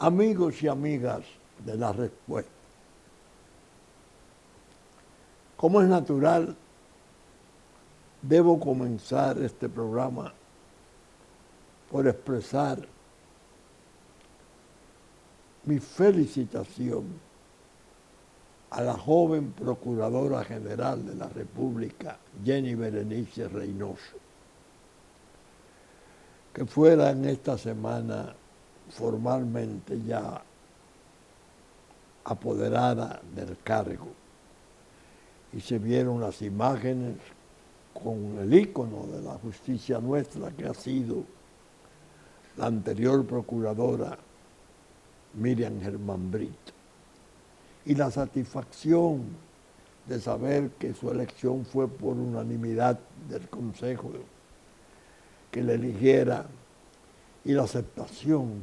Amigos y amigas de La Respuesta, como es natural, debo comenzar este programa por expresar mi felicitación a la joven Procuradora General de la República, Jenny Berenice Reynoso, que fuera en esta semana formalmente ya apoderada del cargo. Y se vieron las imágenes con el ícono de la justicia nuestra, que ha sido la anterior procuradora Miriam Germán Brito. Y la satisfacción de saber que su elección fue por unanimidad del Consejo que le eligiera, y la aceptación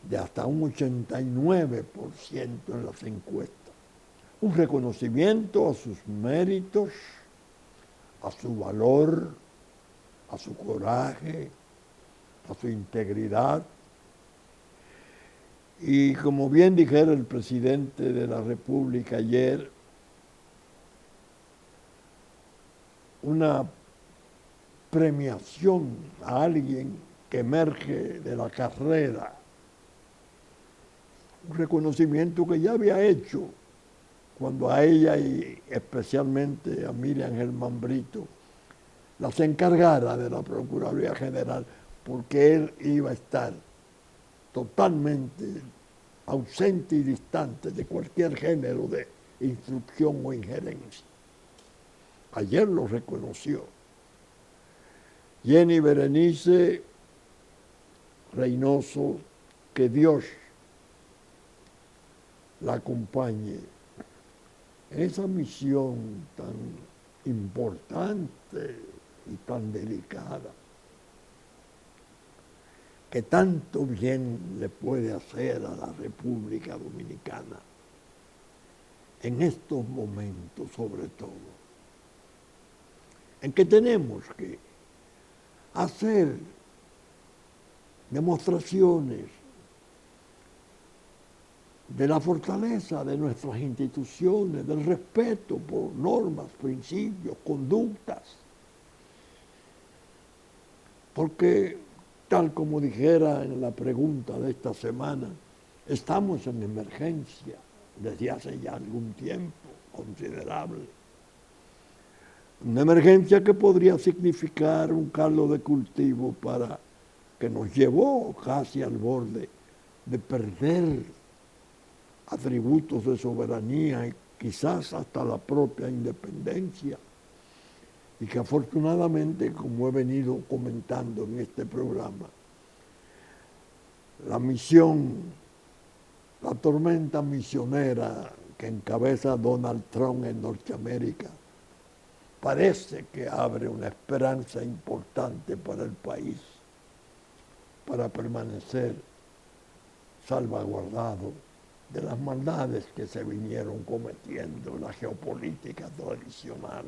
de hasta un 89% en las encuestas. Un reconocimiento a sus méritos, a su valor, a su coraje, a su integridad. Y como bien dijera el presidente de la República ayer, una premiación a alguien que emerge de la carrera, un reconocimiento que ya había hecho cuando a ella y especialmente a Miriam Germán Brito las encargara de la Procuraduría General, porque él iba a estar totalmente ausente y distante de cualquier género de instrucción o injerencia. Ayer lo reconoció. Jenny Berenice Reynoso, que Dios la acompañe en esa misión tan importante y tan delicada, que tanto bien le puede hacer a la República Dominicana en estos momentos, sobre todo, en que tenemos que hacer demostraciones de la fortaleza de nuestras instituciones, del respeto por normas, principios, conductas. Porque, tal como dijera en la pregunta de esta semana, estamos en emergencia desde hace ya algún tiempo considerable. Una emergencia que podría significar un caldo de cultivo para que nos llevó casi al borde de perder atributos de soberanía y quizás hasta la propia independencia, y que afortunadamente, como he venido comentando en este programa, la misión, la tormenta misionera que encabeza Donald Trump en Norteamérica, parece que abre una esperanza importante para el país, para permanecer salvaguardado de las maldades que se vinieron cometiendo en la geopolítica tradicional,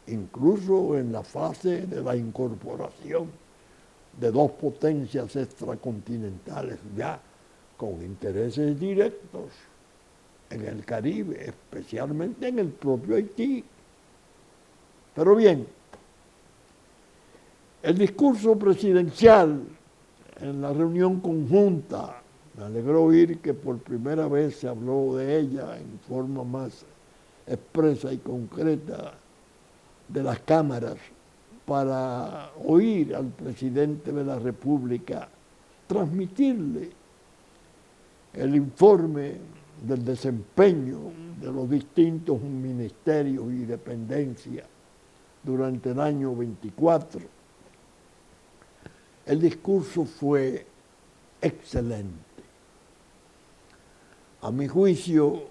incluso en la fase de la incorporación de dos potencias extracontinentales ya con intereses directos en el Caribe, especialmente en el propio Haití. Pero bien, el discurso presidencial en la reunión conjunta, me alegró oír que por primera vez se habló de ella en forma más expresa y concreta de las cámaras, para oír al presidente de la República transmitirle el informe del desempeño de los distintos ministerios y dependencias durante el año 24. El discurso fue excelente. A mi juicio,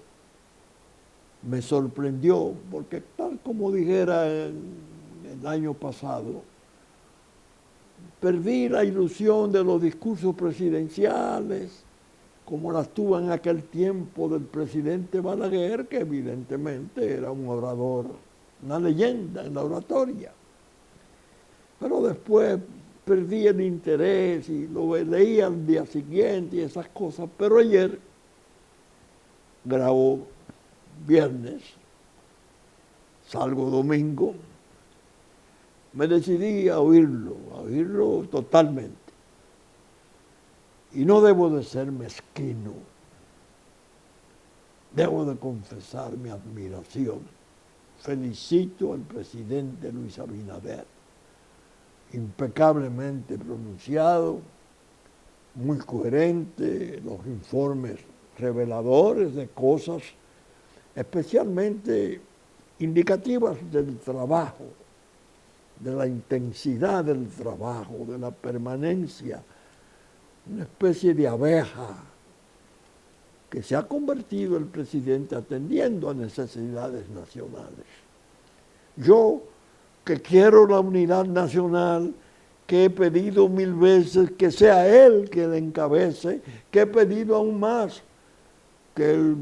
me sorprendió, porque tal como dijera el año pasado, perdí la ilusión de los discursos presidenciales, como las tuvo en aquel tiempo del presidente Balaguer, que evidentemente era un orador, una leyenda en la oratoria. Pero después perdí el interés y lo leía al día siguiente y esas cosas, pero ayer grabó viernes, salgo domingo, me decidí a oírlo totalmente. Y no debo de ser mezquino, debo de confesar mi admiración. Felicito al presidente Luis Abinader, impecablemente pronunciado, muy coherente, los informes reveladores de cosas especialmente indicativas del trabajo, de la intensidad del trabajo, de la permanencia, una especie de abeja que se ha convertido el presidente atendiendo a necesidades nacionales. Yo, que quiero la unidad nacional, que he pedido 1000 veces que sea él que la encabece, que he pedido aún más que el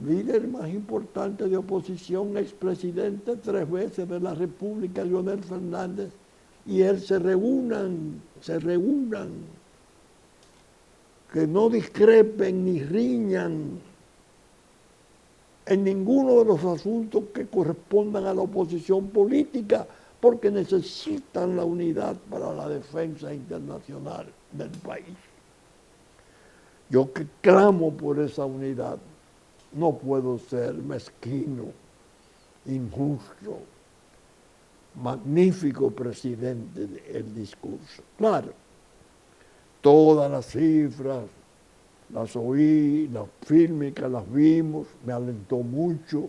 líder más importante de oposición, expresidente 3 veces de la República, Leonel Fernández, y él se reúnan, que no discrepen ni riñan en ninguno de los asuntos que correspondan a la oposición política, porque necesitan la unidad para la defensa internacional del país. Yo que clamo por esa unidad, no puedo ser mezquino, injusto, magnífico presidente del discurso. Claro, todas las cifras las oí, las fílmicas las vimos, me alentó mucho,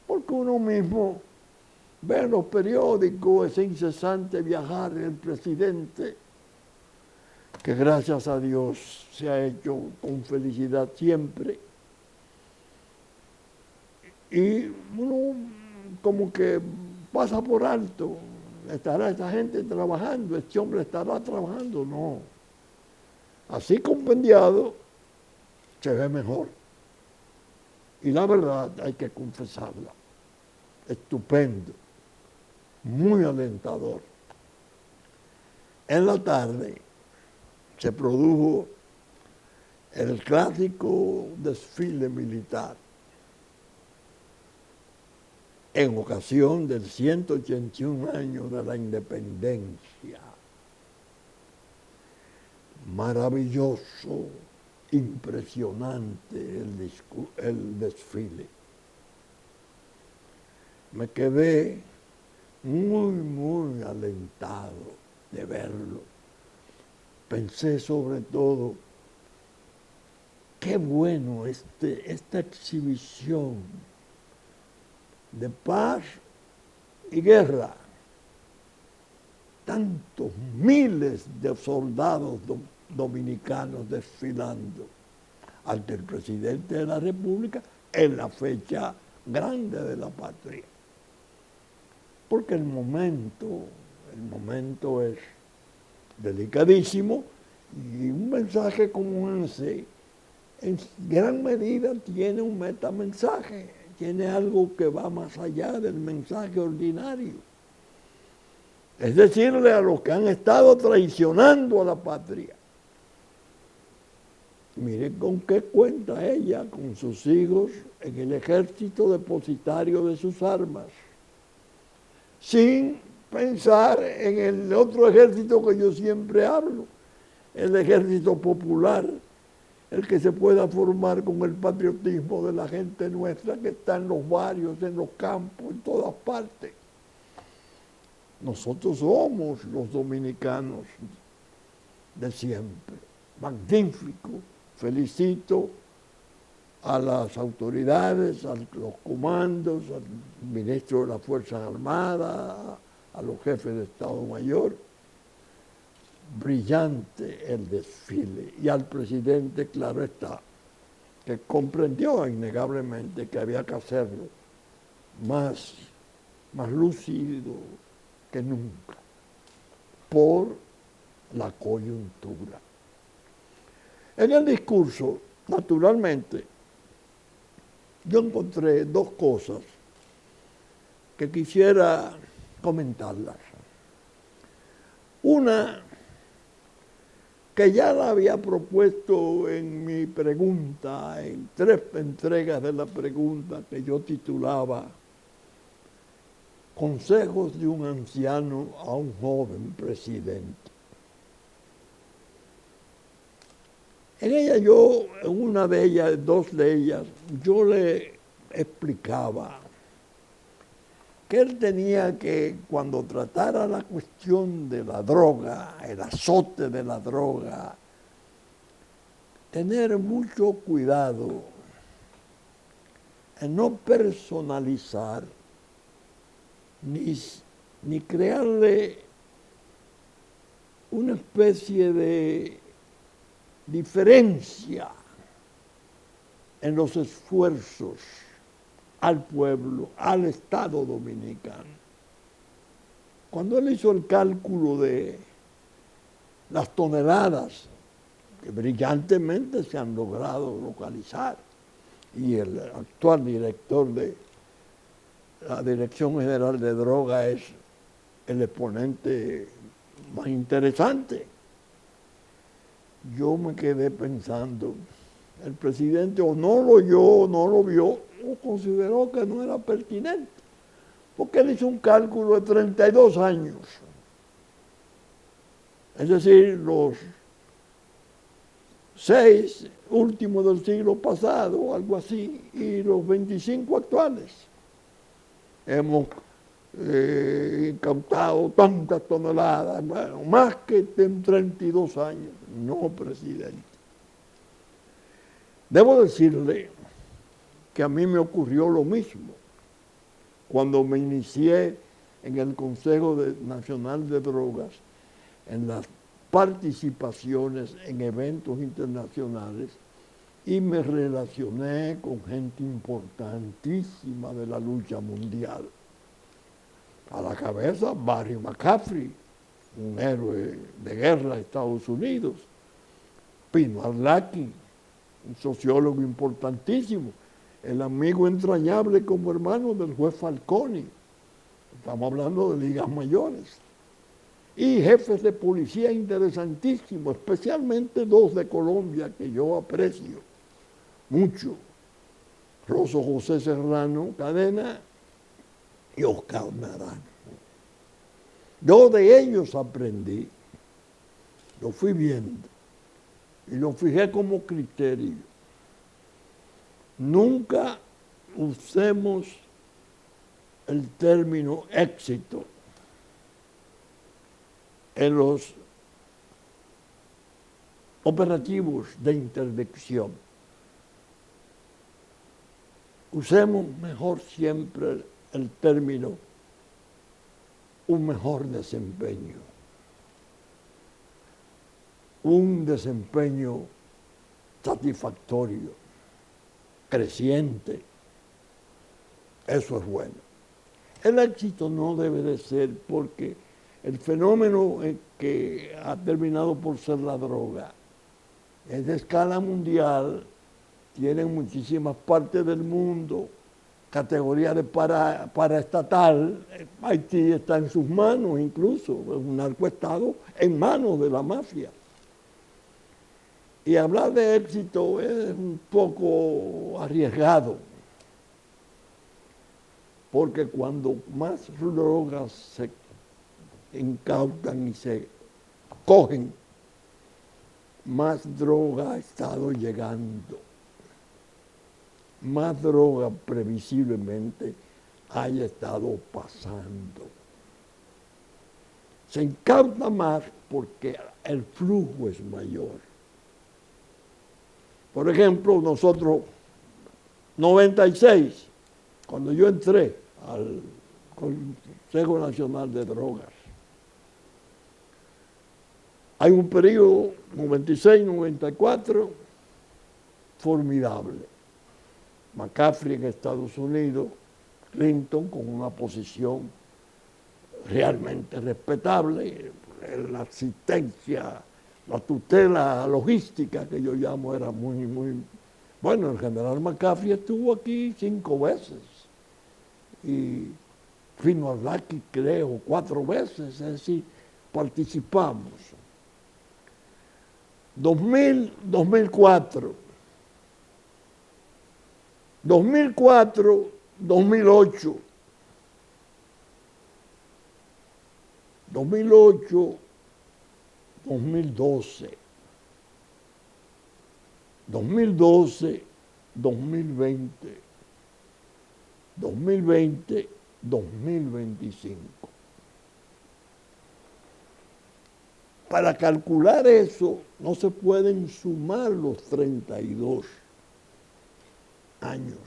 porque uno mismo ve en los periódicos ese incesante viajar del presidente, que gracias a Dios se ha hecho con felicidad siempre. Y uno como que pasa por alto, estará esta gente trabajando, este hombre estará trabajando, no. Así compendiado se ve mejor. Y la verdad hay que confesarla. Estupendo, muy alentador. En la tarde se produjo el clásico desfile militar en ocasión del 181 años de la independencia. Maravilloso, impresionante el desfile. Me quedé muy alentado de verlo. Pensé sobre todo, qué bueno esta exhibición de paz y guerra. Tantos miles de soldados dominicanos desfilando ante el presidente de la República en la fecha grande de la patria. Porque el momento es delicadísimo y un mensaje como ese en gran medida tiene un metamensaje, tiene algo que va más allá del mensaje ordinario. Es decirle a los que han estado traicionando a la patria, miren con qué cuenta ella, con sus hijos, en el ejército depositario de sus armas, sin pensar en el otro ejército que yo siempre hablo, el ejército popular, el que se pueda formar con el patriotismo de la gente nuestra que está en los barrios, en los campos, en todas partes. Nosotros somos los dominicanos de siempre. Magnífico. Felicito a las autoridades, a los comandos, al ministro de las Fuerzas Armadas, a los jefes de Estado Mayor. Brillante el desfile. Y al presidente, claro está, que comprendió innegablemente que había que hacerlo más lúcido que nunca, por la coyuntura. En el discurso, naturalmente, yo encontré 2 cosas que quisiera comentarlas. Una que ya la había propuesto en mi pregunta, en 3 entregas de la pregunta que yo titulaba Consejos de un anciano a un joven presidente. En ella yo, en una de ellas, 2 de ellas, yo le explicaba que él tenía que, cuando tratara la cuestión de la droga, el azote de la droga, tener mucho cuidado en no personalizar ni crearle una especie de diferencia en los esfuerzos al pueblo, al Estado dominicano. Cuando él hizo el cálculo de las toneladas que brillantemente se han logrado localizar, y el actual director de la Dirección General de Drogas es el exponente más interesante, yo me quedé pensando, el presidente o no lo oyó o no lo vio, o consideró que no era pertinente, porque él hizo un cálculo de 32 años. Es decir, los 6 últimos del siglo pasado, algo así, y los 25 actuales. Hemos incautado tantas toneladas, bueno, más que en 32 años. No, presidente. Debo decirle que a mí me ocurrió lo mismo cuando me inicié en el Consejo Nacional de Drogas, en las participaciones en eventos internacionales, y me relacioné con gente importantísima de la lucha mundial. A la cabeza, Barry McCaffrey, un héroe de guerra de Estados Unidos, Pino Arlaki, un sociólogo importantísimo, el amigo entrañable como hermano del juez Falconi, estamos hablando de ligas mayores, y jefes de policía interesantísimos, especialmente 2 de Colombia que yo aprecio mucho, Rosso José Serrano Cadena y Oscar Naranjo. Yo de ellos aprendí, lo fui viendo y lo fijé como criterio. Nunca usemos el término éxito en los operativos de interdicción. Usemos mejor siempre el término un mejor desempeño. Un desempeño satisfactorio, creciente. Eso es bueno. El éxito no debe de ser porque el fenómeno que ha terminado por ser la droga es de escala mundial, tiene en muchísimas partes del mundo categoría de paraestatal. Haití está en sus manos, incluso, es un narcoestado en manos de la mafia. Y hablar de éxito es un poco arriesgado, porque cuando más drogas se incautan y se cogen, más droga ha estado llegando, más droga previsiblemente haya estado pasando. Se incauta más porque el flujo es mayor. Por ejemplo, nosotros, 96, cuando yo entré al Consejo Nacional de Drogas, hay un periodo, 96, 94, formidable. McCaffrey en Estados Unidos, Clinton con una posición realmente respetable, la asistencia, la tutela logística que yo llamo era muy, muy... Bueno, el general McCaffrey estuvo aquí 5 veces y Pino Arlaki creo 4 veces, es decir, participamos. 2004, 2008, 2008, 2012, 2012, 2020, 2020, 2025. Para calcular eso no se pueden sumar los 32 años.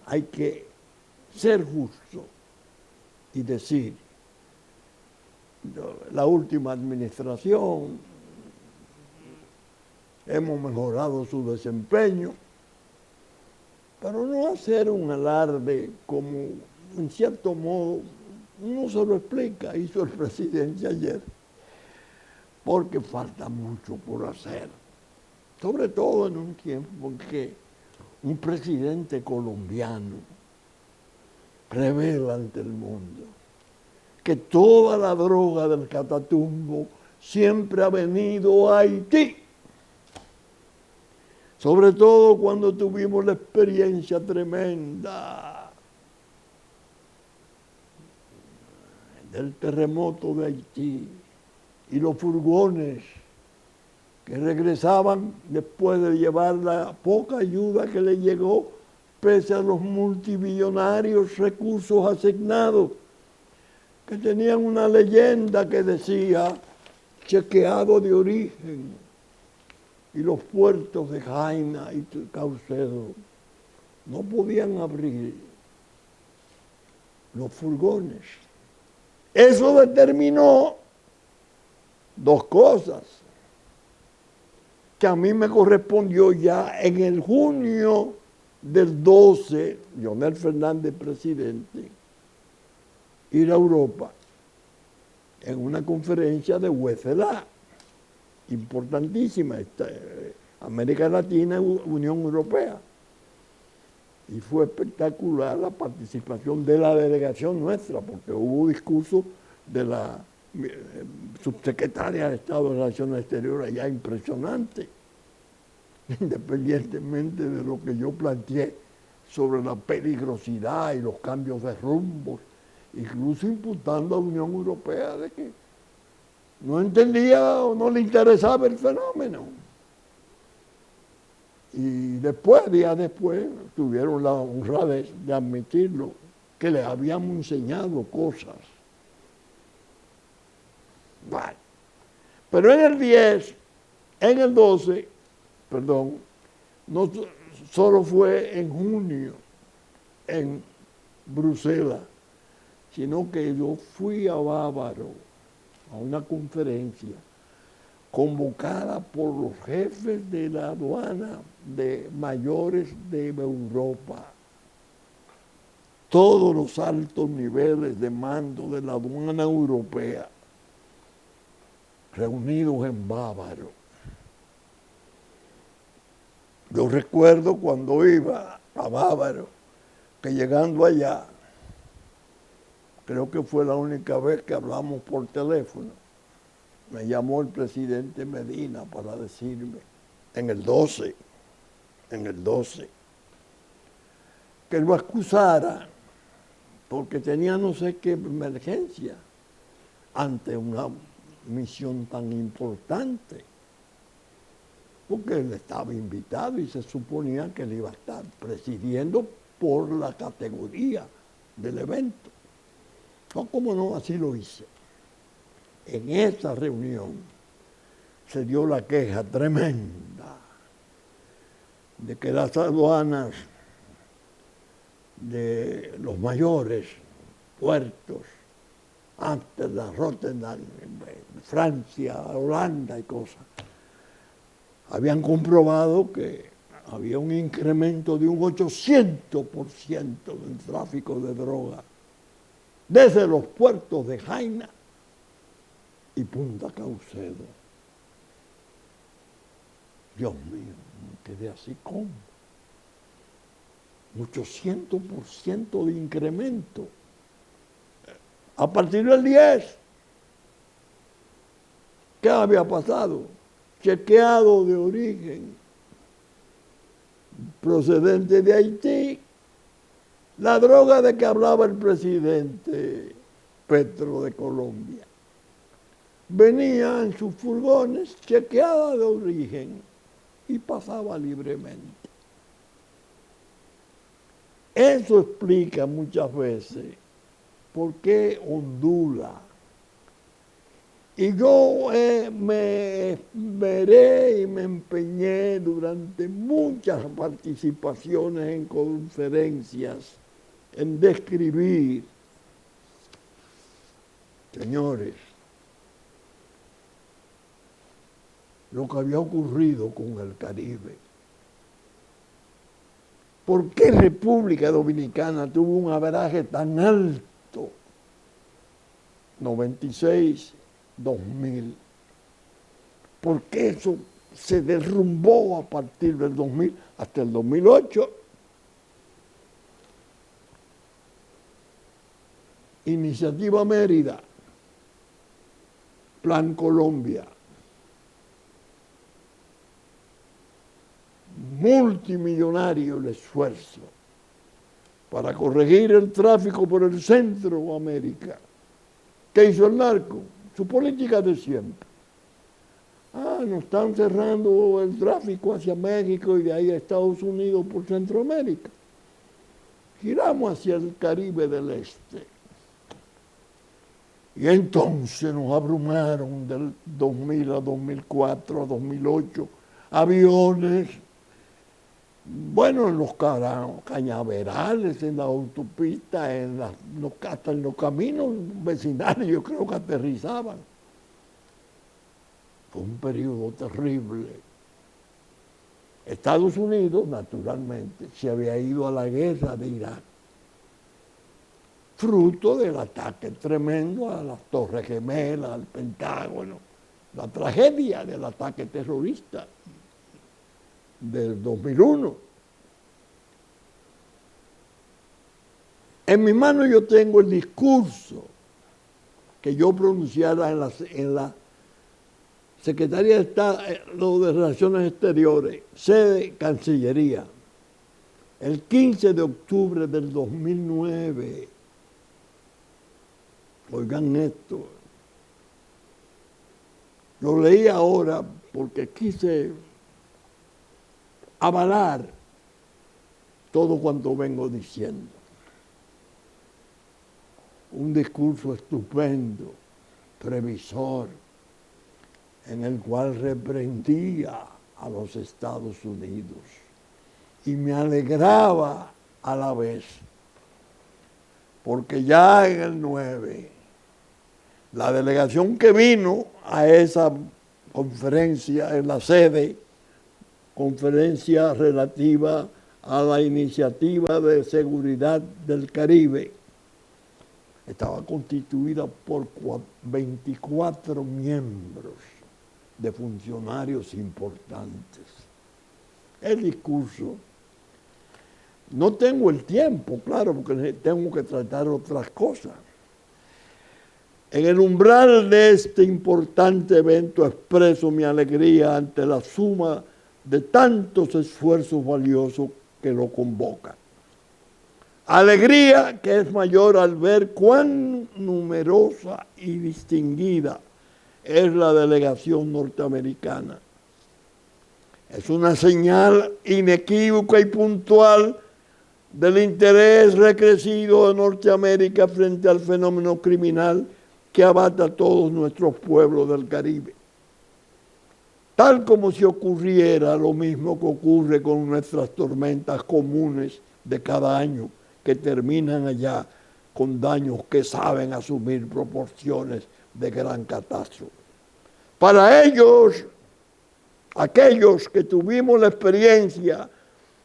Hay que ser justo y decir, la última administración, hemos mejorado su desempeño, pero no hacer un alarde como, en cierto modo, uno se lo explica, hizo el presidente ayer, porque falta mucho por hacer, sobre todo en un tiempo en que un presidente colombiano revela ante el mundo que toda la droga del Catatumbo siempre ha venido a Haití. Sobre todo cuando tuvimos la experiencia tremenda del terremoto de Haití y los furgones que regresaban después de llevar la poca ayuda que le llegó, pese a los multimillonarios recursos asignados, que tenían una leyenda que decía chequeado de origen, y los puertos de Jaina y Caucedo no podían abrir los furgones. Eso determinó dos cosas que a mí me correspondió ya en el junio del 12, Leonel Fernández presidente, ir a Europa en una conferencia de UECLA, importantísima, América Latina, Unión Europea. Y fue espectacular la participación de la delegación nuestra, porque hubo discurso de la subsecretaria de Estado de Relaciones Exteriores allá, impresionante, independientemente de lo que yo planteé sobre la peligrosidad y los cambios de rumbo, incluso imputando a la Unión Europea de que no entendía o no le interesaba el fenómeno. Y después, días después, tuvieron la honradez de admitirlo, que les habíamos enseñado cosas. Bueno, pero en el 12, no solo fue en junio en Bruselas, sino que yo fui a Bávaro a una conferencia convocada por los jefes de la aduana de mayores de Europa, todos los altos niveles de mando de la aduana europea, reunidos en Bávaro. Yo recuerdo cuando iba a Bávaro, que llegando allá, creo que fue la única vez que hablamos por teléfono, me llamó el presidente Medina para decirme, en el 12, que lo excusara porque tenía no sé qué emergencia ante una misión tan importante, porque él estaba invitado y se suponía que él iba a estar presidiendo por la categoría del evento. No, cómo no, así lo hice. En esa reunión se dio la queja tremenda de que las aduanas de los mayores puertos, Ámsterdam, Rotterdam, Francia, Holanda y cosas, habían comprobado que había un incremento de un 800% del tráfico de droga desde los puertos de Jaina y Punta Caucedo. Dios mío, me quedé así como. 800% de incremento. A partir del 10. ¿Qué había pasado? Chequeado de origen procedente de Haití, la droga de que hablaba el presidente Petro de Colombia. Venía en sus furgones chequeada de origen y pasaba libremente. Eso explica muchas veces por qué ondula. Y yo me esmeré y me empeñé durante muchas participaciones en conferencias en describir, señores, lo que había ocurrido con el Caribe. ¿Por qué República Dominicana tuvo un averaje tan alto? 96, 2000. ¿Por qué eso se derrumbó a partir del 2000 hasta el 2008? Iniciativa Mérida, Plan Colombia, multimillonario el esfuerzo para corregir el tráfico por el centro de América. ¿Qué hizo el narco? Su política de siempre. Nos están cerrando el tráfico hacia México y de ahí a Estados Unidos por Centroamérica. Giramos hacia el Caribe del Este. Y entonces nos abrumaron del 2000 a 2004, a 2008, aviones, bueno, en los cañaverales, en la autopista, hasta en los caminos vecinales, yo creo que aterrizaban. Fue un periodo terrible. Estados Unidos, naturalmente, se había ido a la guerra de Irak, fruto del ataque tremendo a las Torres Gemelas, al Pentágono, la tragedia del ataque terrorista del 2001. En mi mano yo tengo el discurso que yo pronunciara en la Secretaría de Estado de Relaciones Exteriores, sede Cancillería, el 15 de octubre del 2009. Oigan esto. Lo leí ahora porque quise avalar todo cuanto vengo diciendo. Un discurso estupendo, previsor, en el cual reprendía a los Estados Unidos y me alegraba a la vez, porque ya en el 9, la delegación que vino a esa conferencia en la sede, conferencia relativa a la iniciativa de seguridad del Caribe, estaba constituida por 24 miembros de funcionarios importantes. El discurso, no tengo el tiempo, claro, porque tengo que tratar otras cosas. En el umbral de este importante evento expreso mi alegría ante la suma de tantos esfuerzos valiosos que lo convocan. Alegría que es mayor al ver cuán numerosa y distinguida es la delegación norteamericana. Es una señal inequívoca y puntual del interés recrecido de Norteamérica frente al fenómeno criminal que abata a todos nuestros pueblos del Caribe. Tal como si ocurriera lo mismo que ocurre con nuestras tormentas comunes de cada año, que terminan allá con daños que saben asumir proporciones de gran catástrofe. Para ellos, aquellos que tuvimos la experiencia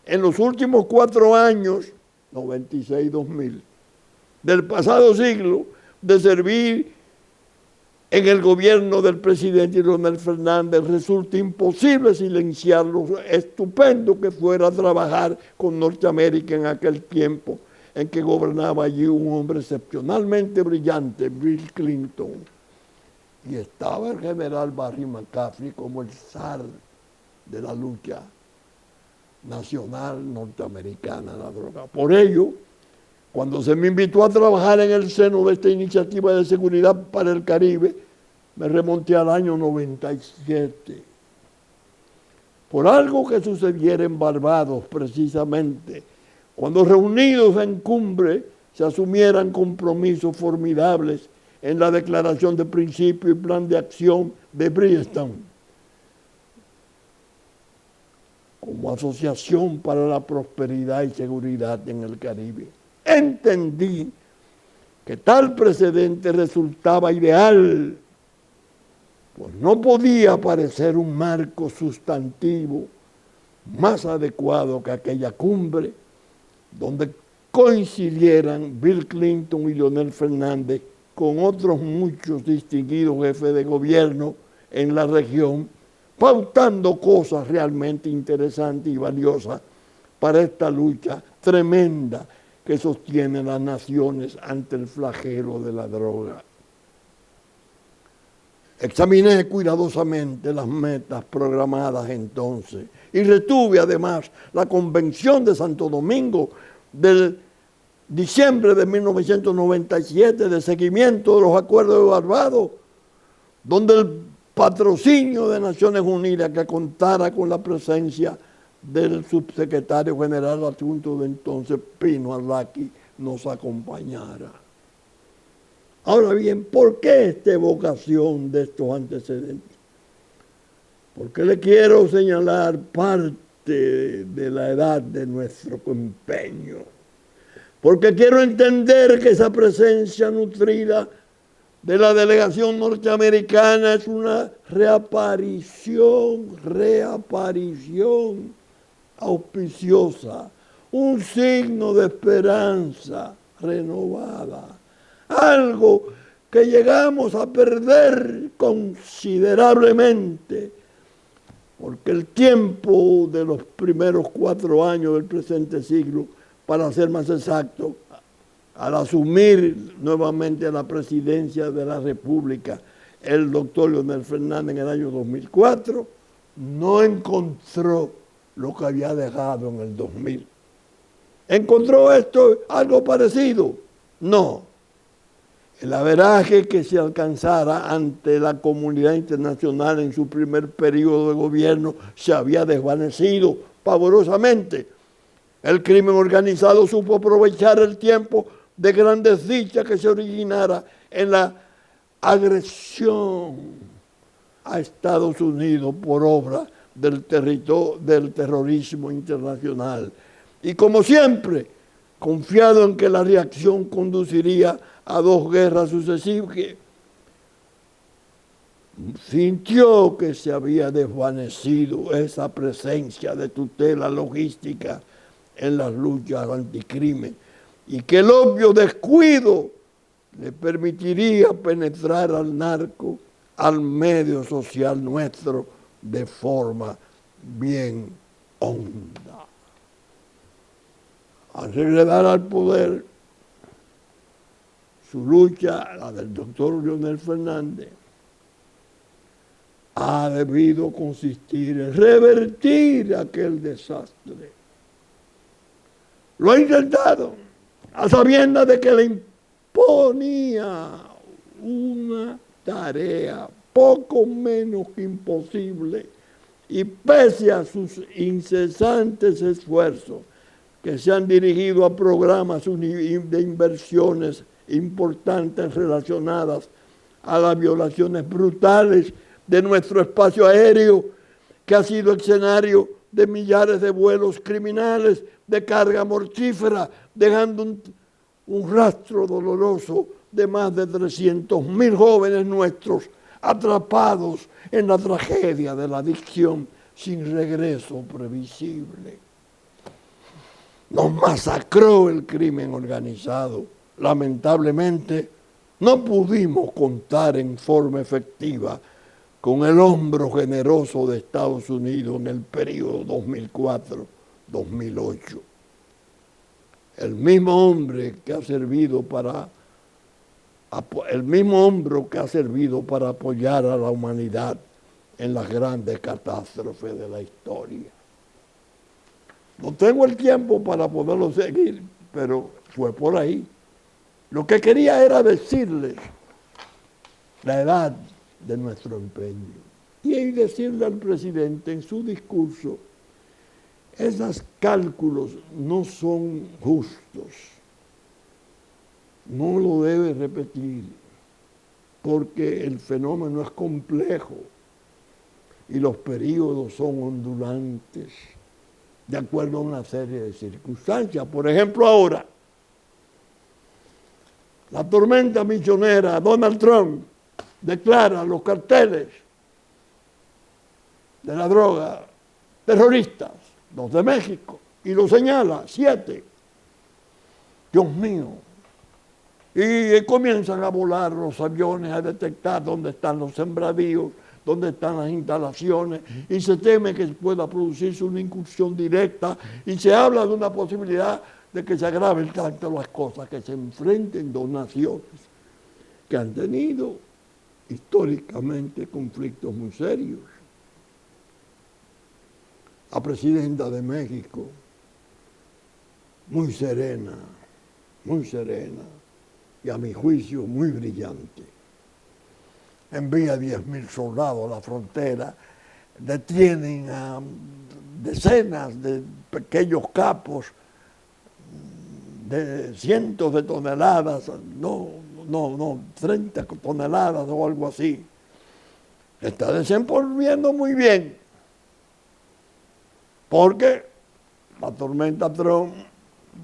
en los últimos 4 años, 96-2000, del pasado siglo, de servir en el gobierno del presidente Leonel Fernández, resulta imposible silenciar lo estupendo que fuera trabajar con Norteamérica en aquel tiempo en que gobernaba allí un hombre excepcionalmente brillante, Bill Clinton, y estaba el general Barry McCaffrey como el zar de la lucha nacional norteamericana de la droga. Por ello, cuando se me invitó a trabajar en el seno de esta iniciativa de seguridad para el Caribe, me remonté al año 97. Por algo que sucediera en Barbados, precisamente, cuando reunidos en cumbre se asumieran compromisos formidables en la Declaración de Principio y Plan de Acción de Bridgetown, como Asociación para la Prosperidad y Seguridad en el Caribe. Entendí que tal precedente resultaba ideal, pues no podía parecer un marco sustantivo más adecuado que aquella cumbre donde coincidieran Bill Clinton y Leonel Fernández con otros muchos distinguidos jefes de gobierno en la región, pautando cosas realmente interesantes y valiosas para esta lucha tremenda que sostiene las naciones ante el flagelo de la droga. Examiné cuidadosamente las metas programadas entonces y retuve además la Convención de Santo Domingo del diciembre de 1997 de seguimiento de los acuerdos de Barbados, donde el patrocinio de Naciones Unidas, que contara con la presencia del subsecretario general adjunto de entonces, Pino Arlaqui, nos acompañara. Ahora bien, ¿por qué esta evocación de estos antecedentes? Porque le quiero señalar parte de la edad de nuestro empeño. Porque quiero entender que esa presencia nutrida de la delegación norteamericana es una reaparición auspiciosa, un signo de esperanza renovada. Algo que llegamos a perder considerablemente, porque el tiempo de los primeros 4 años del presente siglo, para ser más exacto, al asumir nuevamente la presidencia de la República el doctor Leonel Fernández en el año 2004, no encontró lo que había dejado en el 2000. ¿Encontró esto algo parecido? No. El averaje que se alcanzara ante la comunidad internacional en su primer periodo de gobierno se había desvanecido pavorosamente. El crimen organizado supo aprovechar el tiempo de gran desdicha que se originara en la agresión a Estados Unidos por obra del terrorismo internacional. Y como siempre, confiado en que la reacción conduciría a 2 guerras sucesivas, que sintió que se había desvanecido esa presencia de tutela logística en las luchas anticrimen y que el obvio descuido le permitiría penetrar al narco, al medio social nuestro, de forma bien honda. Al regresar al poder, su lucha, la del doctor Leonel Fernández, ha debido consistir en revertir aquel desastre. Lo ha intentado, a sabiendas de que le imponía una tarea poco menos que imposible, y pese a sus incesantes esfuerzos que se han dirigido a programas de inversiones importantes relacionadas a las violaciones brutales de nuestro espacio aéreo, que ha sido escenario de millares de vuelos criminales de carga mortífera, dejando un rastro doloroso de más de 300.000 jóvenes nuestros atrapados en la tragedia de la adicción sin regreso previsible. Nos masacró el crimen organizado. Lamentablemente, no pudimos contar en forma efectiva con el hombro generoso de Estados Unidos en el periodo 2004-2008. El mismo hombre que ha servido para el mismo hombro que ha servido para apoyar a la humanidad en las grandes catástrofes de la historia. No tengo el tiempo para poderlo seguir, pero fue por ahí. Lo que quería era decirles la edad de nuestro empeño y decirle al presidente en su discurso, esos cálculos no son justos, no lo debe repetir, porque el fenómeno es complejo y los periodos son ondulantes, de acuerdo a una serie de circunstancias. Por ejemplo, ahora, la tormenta misionera, Donald Trump declara los carteles de la droga terroristas, los de México, y lo señala, 7. Dios mío. Y comienzan a volar los aviones, a detectar dónde están los sembradíos, dónde están las instalaciones, y se teme que pueda producirse una incursión directa, y se habla de una posibilidad de que se agraven tanto las cosas, que se enfrenten dos naciones que han tenido históricamente conflictos muy serios. La presidenta de México, muy serena, y a mi juicio muy brillante, envía 10,000 soldados a la frontera, detienen a decenas de pequeños capos de cientos de toneladas, no, 30 toneladas o algo así. Está desenvolviendo muy bien, porque la tormenta Trump,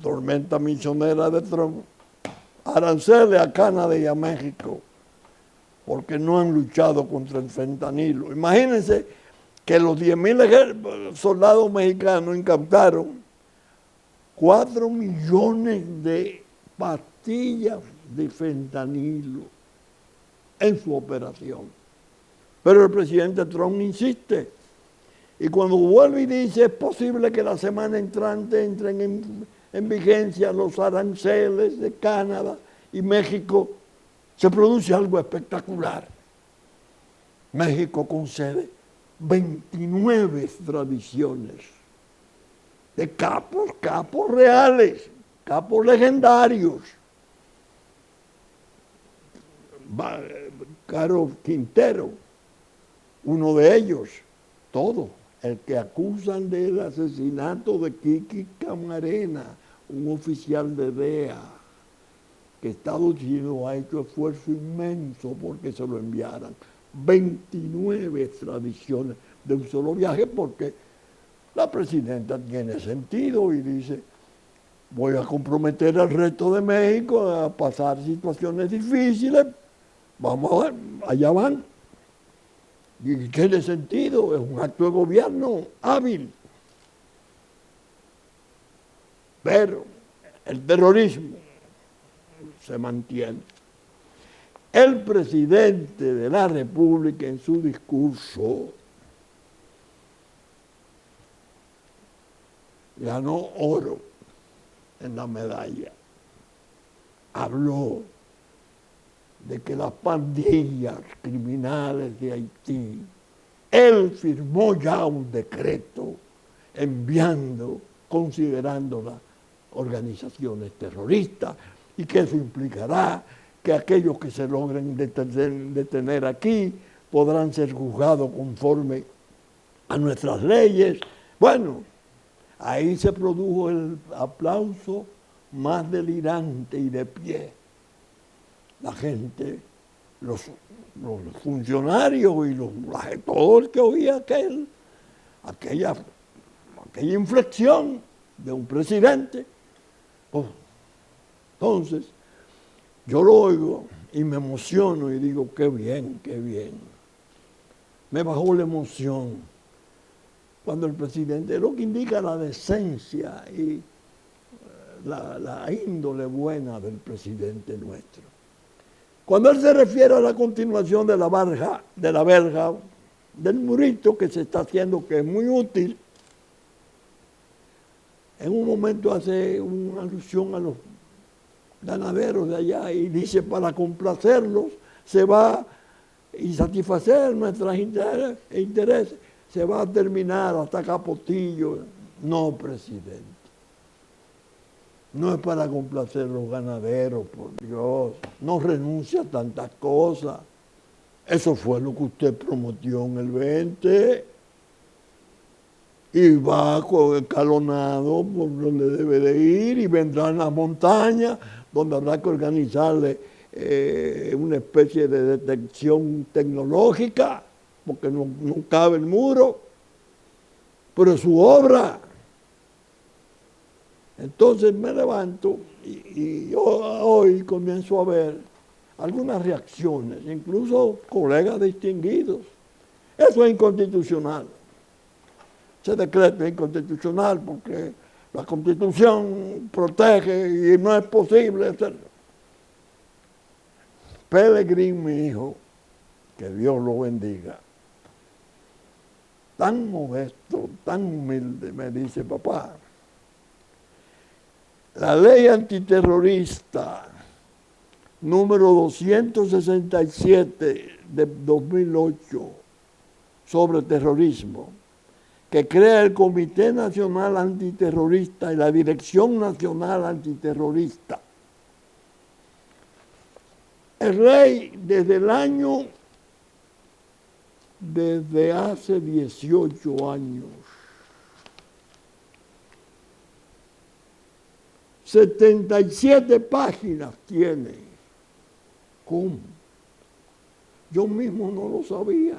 tormenta misionera de Trump, aranceles a Canadá y a México, porque no han luchado contra el fentanilo. Imagínense que los 10,000 soldados mexicanos incautaron 4 millones de pastillas de fentanilo en su operación. Pero el presidente Trump insiste. Y cuando vuelve y dice, es posible que la semana entrante entren en vigencia los aranceles de Canadá y México, se produce algo espectacular. México concede 29 extradiciones de capos reales, capos legendarios. Caro Quintero, uno de ellos, todo. El que acusan del asesinato de Kiki Camarena, un oficial de DEA, que Estados Unidos ha hecho esfuerzo inmenso porque se lo enviaran. 29 extradiciones de un solo viaje, porque la presidenta tiene sentido y dice, voy a comprometer al resto de México a pasar situaciones difíciles, vamos a ver, allá van. Y tiene sentido, es un acto de gobierno hábil. Pero el terrorismo se mantiene. El presidente de la República en su discurso ganó oro en la medalla. Habló de que las pandillas criminales de Haití, él firmó ya un decreto considerándolas organizaciones terroristas, y que eso implicará que aquellos que se logren detener aquí podrán ser juzgados conforme a nuestras leyes. Bueno, ahí se produjo el aplauso más delirante y de pie. La gente, los funcionarios y todo el que oía aquella inflexión de un presidente. Pues, entonces, yo lo oigo y me emociono y digo, qué bien, qué bien. Me bajó la emoción cuando el presidente, lo que indica la decencia y la índole buena del presidente nuestro. Cuando él se refiere a la continuación de la verja, del murito que se está haciendo, que es muy útil, en un momento hace una alusión a los ganaderos de allá, y dice, para complacerlos se va y satisfacer nuestros intereses, se va a terminar hasta Capotillo. No, presidente. No es para complacer a los ganaderos, por Dios. No renuncia a tantas cosas. Eso fue lo que usted prometió en el 20. Y va escalonado por donde debe de ir y vendrá en las montañas, donde habrá que organizarle una especie de detección tecnológica, porque no cabe el muro, pero es su obra. Entonces me levanto y yo hoy comienzo a ver algunas reacciones, incluso colegas distinguidos. Eso es inconstitucional. Ese decreto es inconstitucional porque la Constitución protege y no es posible hacerlo. Pelegrín, mi hijo, que Dios lo bendiga, tan modesto, tan humilde, me dice, papá, la ley antiterrorista número 267 de 2008 sobre terrorismo, que crea el Comité Nacional Antiterrorista y la Dirección Nacional Antiterrorista. El rey desde hace 18 años, 77 páginas tiene. ¿Cómo? Yo mismo no lo sabía.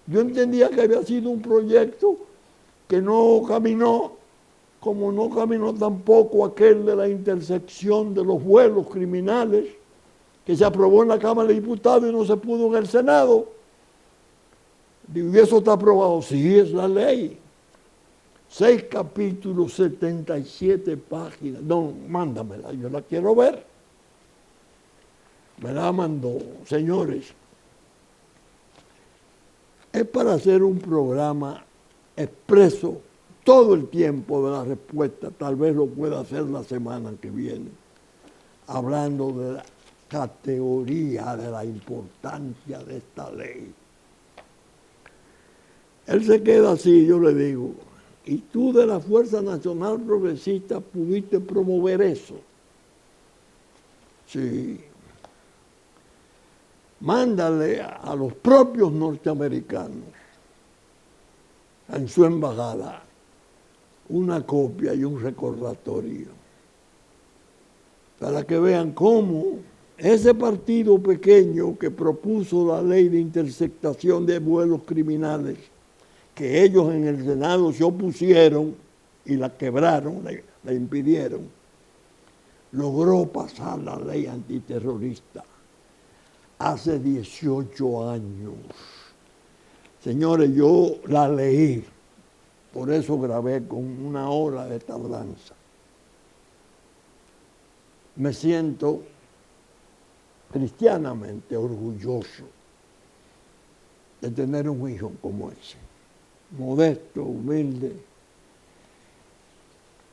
Yo entendía que había sido un proyecto que no caminó, como no caminó tampoco aquel de la intersección de los vuelos criminales, que se aprobó en la Cámara de Diputados y no se pudo en el Senado. Digo, ¿y eso está aprobado? Sí, es la ley. 6 capítulos, 77 páginas. No, mándamela, yo la quiero ver. Me la mandó. Señores, es para hacer un programa expreso todo el tiempo de la respuesta. Tal vez lo pueda hacer la semana que viene, hablando de la categoría, de la importancia de esta ley. Él se queda así, yo le digo, ¿y tú de la Fuerza Nacional Progresista pudiste promover eso? Sí. Mándale a los propios norteamericanos, en su embajada, una copia y un recordatorio, para que vean cómo ese partido pequeño que propuso la ley de interceptación de vuelos criminales, que ellos en el Senado se opusieron y la quebraron, la impidieron, logró pasar la ley antiterrorista hace 18 años. Señores, yo la leí, por eso grabé con una hora de tardanza. Me siento cristianamente orgulloso de tener un hijo como ese, modesto, humilde.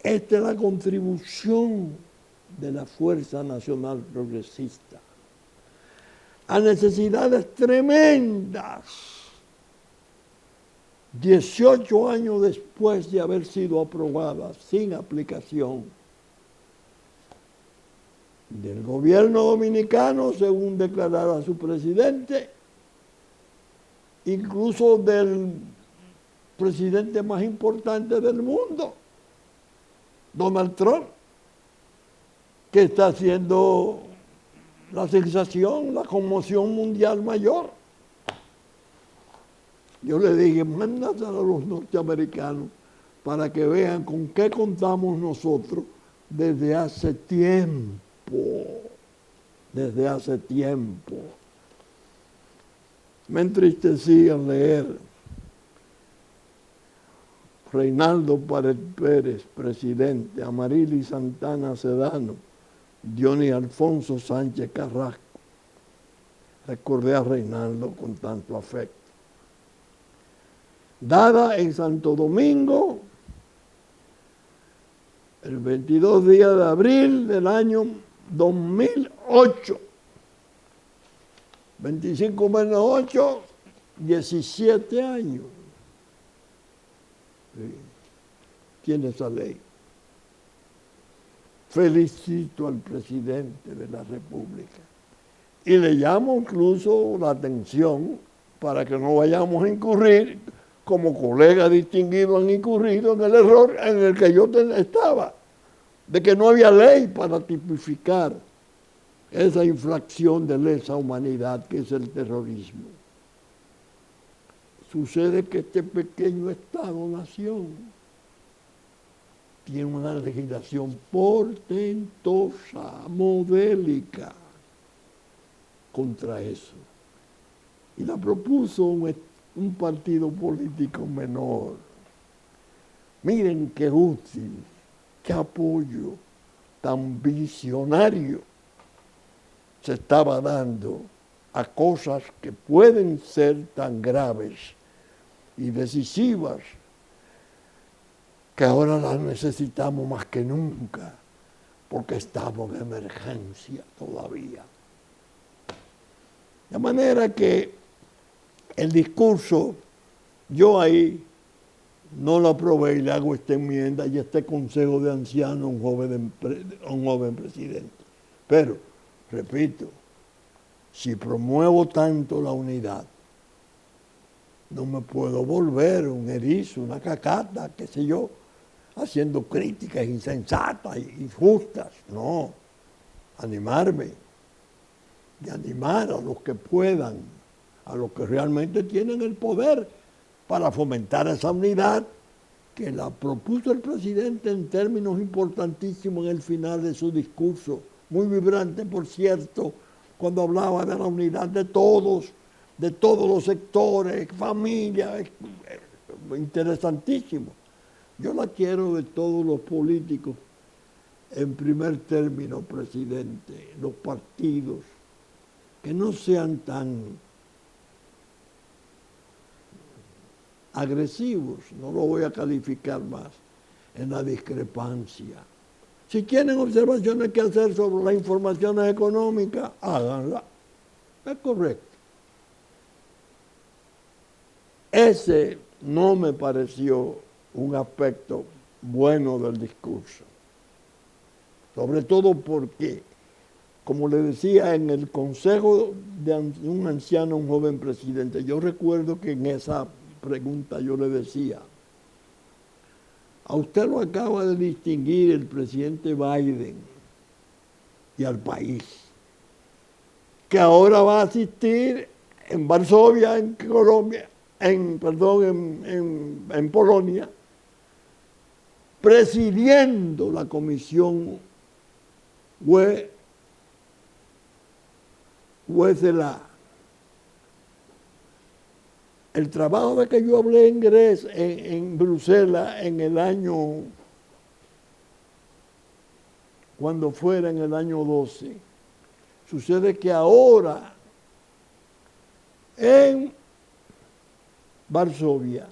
Esta es la contribución de la Fuerza Nacional Progresista a necesidades tremendas, 18 años después de haber sido aprobada sin aplicación del gobierno dominicano, según declarara su presidente, incluso del presidente más importante del mundo, Donald Trump, que está haciendo la sensación, la conmoción mundial mayor. Yo le dije, mándaselo a los norteamericanos para que vean con qué contamos nosotros desde hace tiempo. Desde hace tiempo. Me entristecía leer Reinaldo Pérez, presidente, Amarilis Santana Sedano, Dionis Alfonso Sánchez Carrasco. Recordé a Reinaldo con tanto afecto. Dada en Santo Domingo, el 22 de abril del año 2008. 25 menos 8, 17 años. Sí. Tiene esa ley. Felicito al presidente de la República. Y le llamo incluso la atención para que no vayamos a incurrir, como colegas distinguidos han incurrido en el error en el que yo estaba, de que no había ley para tipificar esa infracción de lesa humanidad que es el terrorismo. Sucede que este pequeño Estado-nación tiene una legislación portentosa, modélica, contra eso. Y la propuso un partido político menor. Miren qué útil, qué apoyo tan visionario se estaba dando a cosas que pueden ser tan graves y decisivas que ahora las necesitamos más que nunca, porque estamos en emergencia todavía. De manera que el discurso, yo ahí no lo aprobé y le hago esta enmienda y este consejo de anciano a un joven presidente. Pero, repito, si promuevo tanto la unidad, no me puedo volver un erizo, una cacata, qué sé yo, haciendo críticas insensatas y injustas. No, animarme y animar a los que puedan, a los que realmente tienen el poder para fomentar esa unidad que la propuso el presidente en términos importantísimos en el final de su discurso, muy vibrante, por cierto, cuando hablaba de la unidad de todos los sectores, familias, interesantísimo. Yo la quiero de todos los políticos. En primer término, presidente, los partidos, que no sean tan agresivos, no lo voy a calificar más, en la discrepancia. Si tienen observaciones que hacer sobre las informaciones económicas, háganla. Es correcto. Ese no me pareció un aspecto bueno del discurso. Sobre todo porque, como le decía, en el consejo de un anciano, un joven presidente, yo recuerdo que en esa pregunta yo le decía, a usted lo acaba de distinguir el presidente Biden y al país, que ahora va a asistir en Varsovia, en Colombia, en Polonia, presidiendo la comisión WCLA. El trabajo de que yo hablé en Bruselas en el año, cuando fuera en el año 12, sucede que ahora en Varsovia,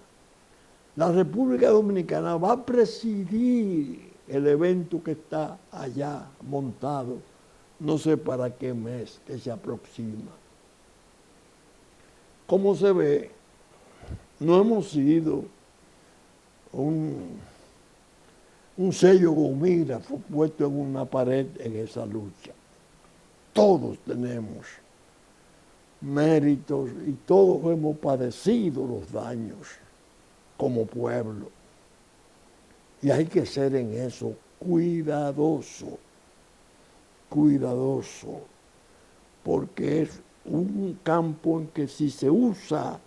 la República Dominicana va a presidir el evento que está allá montado, no sé para qué mes que se aproxima. Como se ve, no hemos sido un sello gomígrafo puesto en una pared en esa lucha. Todos tenemos méritos y todos hemos padecido los daños como pueblo. Y hay que ser en eso cuidadoso, porque es un campo en que si se usa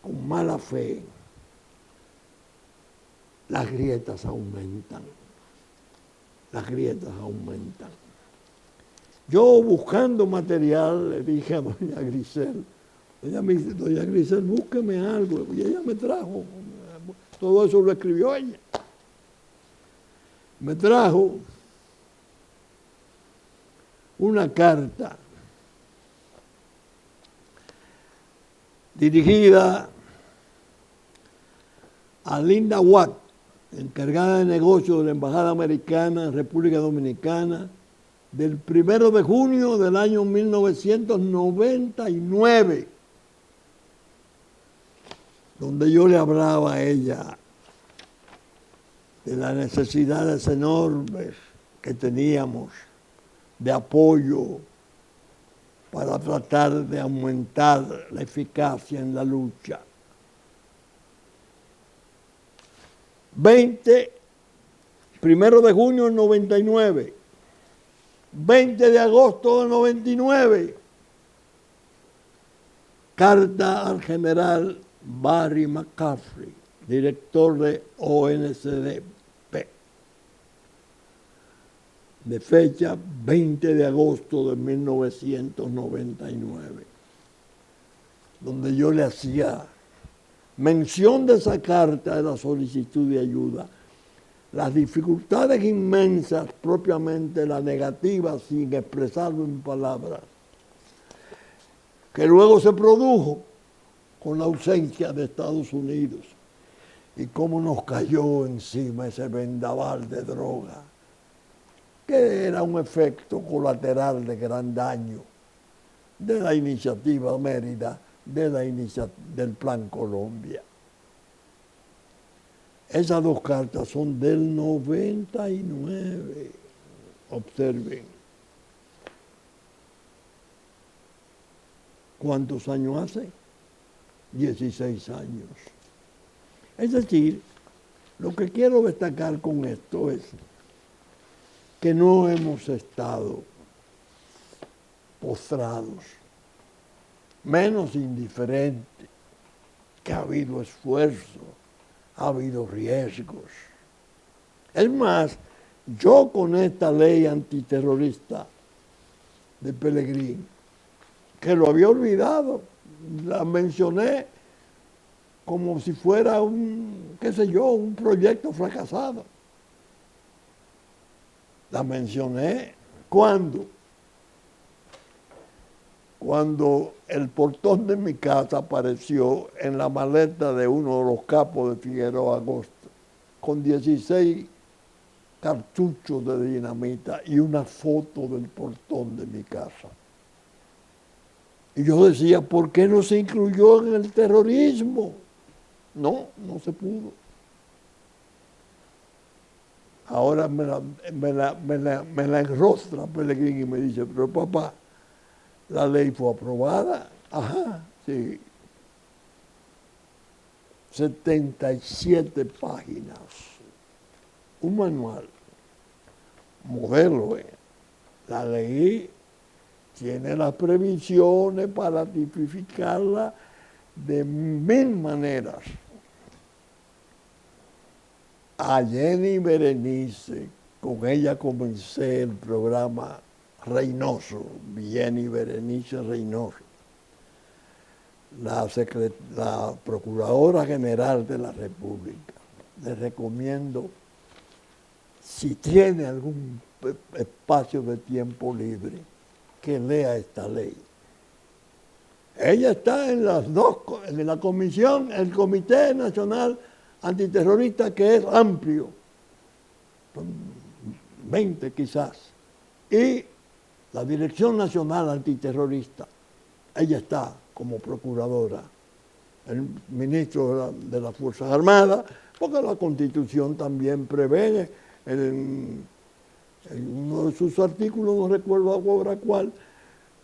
con mala fe, las grietas aumentan. Yo buscando material le dije a doña Grisel, ella me dice, doña Grisel, búsqueme algo, y ella me trajo, todo eso lo escribió ella. Me trajo una carta dirigida a Linda Watt, encargada de negocios de la Embajada Americana en República Dominicana, del 1 de junio del año 1999, donde yo le hablaba a ella de las necesidades enormes que teníamos de apoyo para tratar de aumentar la eficacia en la lucha. 1 de junio del 99, 20 de agosto del 99, carta al general Barry McCaffrey, director de ONCDP, de fecha 20 de agosto de 1999, donde yo le hacía mención de esa carta de la solicitud de ayuda, las dificultades inmensas, propiamente la negativa, sin expresarlo en palabras, que luego se produjo con la ausencia de Estados Unidos y cómo nos cayó encima ese vendaval de droga, que era un efecto colateral de gran daño de la iniciativa Mérida, del Plan Colombia. Esas dos cartas son del 99, observen. ¿Cuántos años hace? 16 años. Es decir, lo que quiero destacar con esto es que no hemos estado postrados, menos indiferentes, que ha habido esfuerzo, ha habido riesgos. Es más, yo con esta ley antiterrorista de Pelegrín, que lo había olvidado, la mencioné como si fuera un proyecto fracasado. La mencioné cuando el portón de mi casa apareció en la maleta de uno de los capos de Figueroa Agosto, con 16 cartuchos de dinamita y una foto del portón de mi casa. Y yo decía, ¿por qué no se incluyó en el terrorismo? No se pudo. Ahora me la enrostra Pelegrín y me dice, pero papá, la ley fue aprobada. Ajá, sí. 77 páginas. Un manual. Modelo. La ley tiene las previsiones para tipificarla de 1000 maneras. A Jenny Berenice, con ella comencé el programa Reynoso, Jenny Berenice Reynoso, la Procuradora General de la República. Le recomiendo, si tiene algún espacio de tiempo libre, que lea esta ley. Ella está en en la comisión, el Comité Nacional Antiterrorista, que es amplio, son 20 quizás, y la Dirección Nacional Antiterrorista, ella está como procuradora, el ministro de las Fuerzas Armadas, porque la Constitución también prevé en uno de sus artículos, no recuerdo ahora cuál,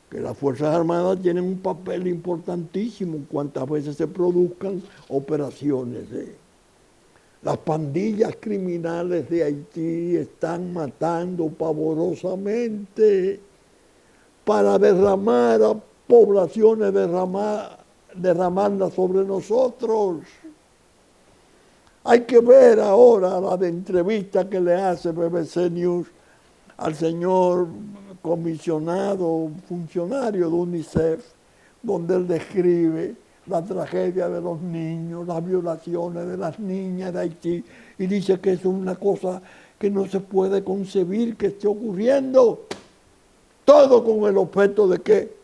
que las Fuerzas Armadas tienen un papel importantísimo cuantas veces se produzcan operaciones. Las pandillas criminales de Haití están matando pavorosamente para derramar a poblaciones, derramarlas sobre nosotros. Hay que ver ahora la de entrevista que le hace BBC News al señor comisionado, funcionario de UNICEF, donde él describe la tragedia de los niños, las violaciones de las niñas de Haití, y dice que es una cosa que no se puede concebir que esté ocurriendo, todo con el objeto de que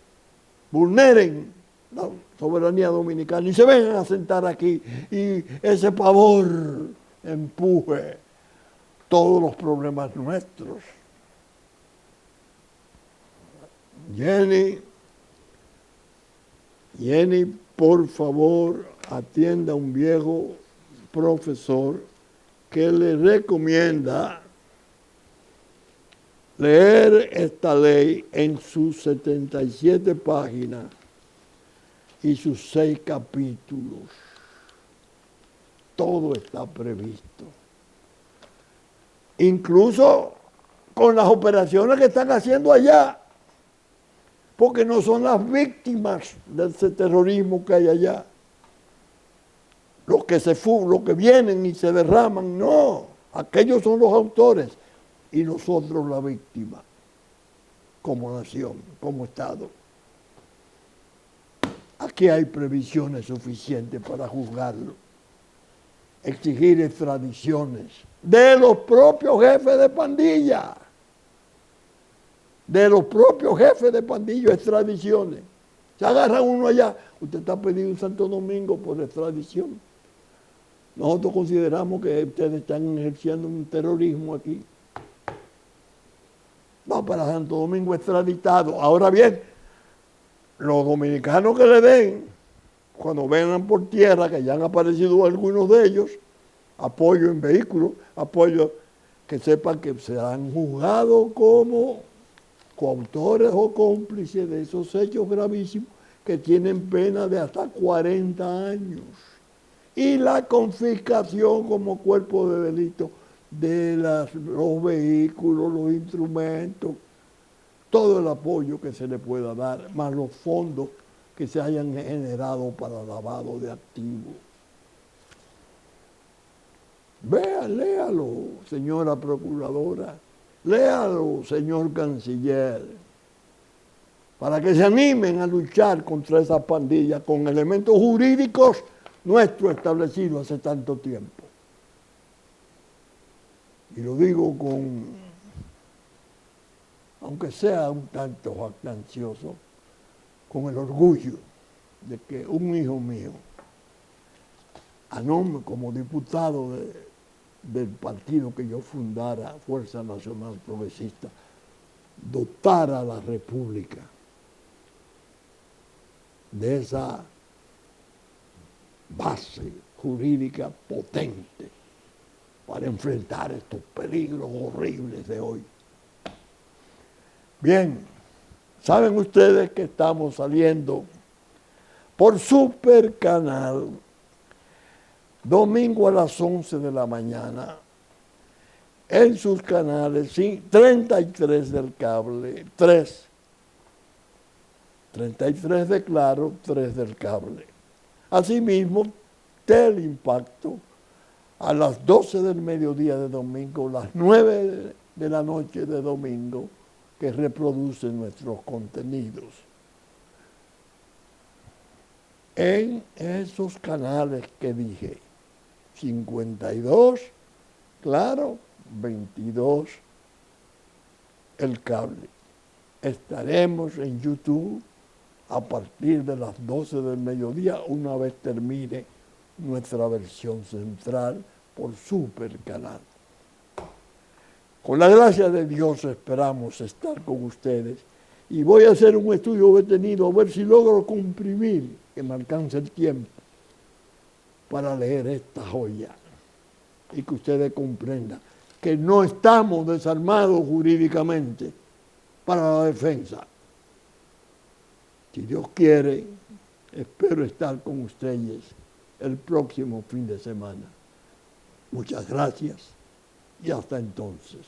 vulneren la soberanía dominicana y se vengan a sentar aquí y ese pavor empuje todos los problemas nuestros. Jenny, por favor, atienda a un viejo profesor que le recomienda leer esta ley en sus 77 páginas y sus 6 capítulos. Todo está previsto. Incluso con las operaciones que están haciendo allá, porque no son las víctimas de ese terrorismo que hay allá. Los que vienen y se derraman, no. Aquellos son los autores y nosotros la víctima, como nación, como Estado. Aquí hay previsiones suficientes para juzgarlo. Exigir extradiciones de los propios jefes de pandilla. De los propios jefes de pandilla, extradiciones. Se agarra uno allá, usted está pedido en Santo Domingo por extradición. Nosotros consideramos que ustedes están ejerciendo un terrorismo aquí. Va para Santo Domingo extraditado. Ahora bien, los dominicanos que le den, cuando vengan por tierra, que ya han aparecido algunos de ellos, apoyo en vehículos, apoyo que sepan que serán juzgados como coautores o cómplices de esos hechos gravísimos que tienen pena de hasta 40 años. Y la confiscación como cuerpo de delito de los vehículos, los instrumentos, todo el apoyo que se le pueda dar, más los fondos que se hayan generado para lavado de activos. Léalo, señora procuradora, léalo, señor canciller, para que se animen a luchar contra esas pandillas con elementos jurídicos nuestros establecidos hace tanto tiempo. Y lo digo aunque sea un tanto jactancioso, con el orgullo de que un hijo mío, a nombre como diputado del partido que yo fundara, Fuerza Nacional Progresista, dotara a la República de esa base jurídica potente para enfrentar estos peligros horribles de hoy. Bien, saben ustedes que estamos saliendo por Super Canal, domingo a las 11 de la mañana, en sus canales 33 del cable, 33 de Claro, 3 del cable. Asimismo, Teleimpacto, a las 12 del mediodía de domingo, las 9 de la noche de domingo, que reproduce nuestros contenidos. En esos canales que dije, 52, Claro, 22, el cable. Estaremos en YouTube a partir de las 12 del mediodía, una vez termine nuestra versión central por Super Canal. Con la gracia de Dios esperamos estar con ustedes y voy a hacer un estudio detenido a ver si logro comprimir, que me alcance el tiempo, para leer esta joya y que ustedes comprendan que no estamos desarmados jurídicamente para la defensa. Si Dios quiere, espero estar con ustedes el próximo fin de semana. Muchas gracias y hasta entonces.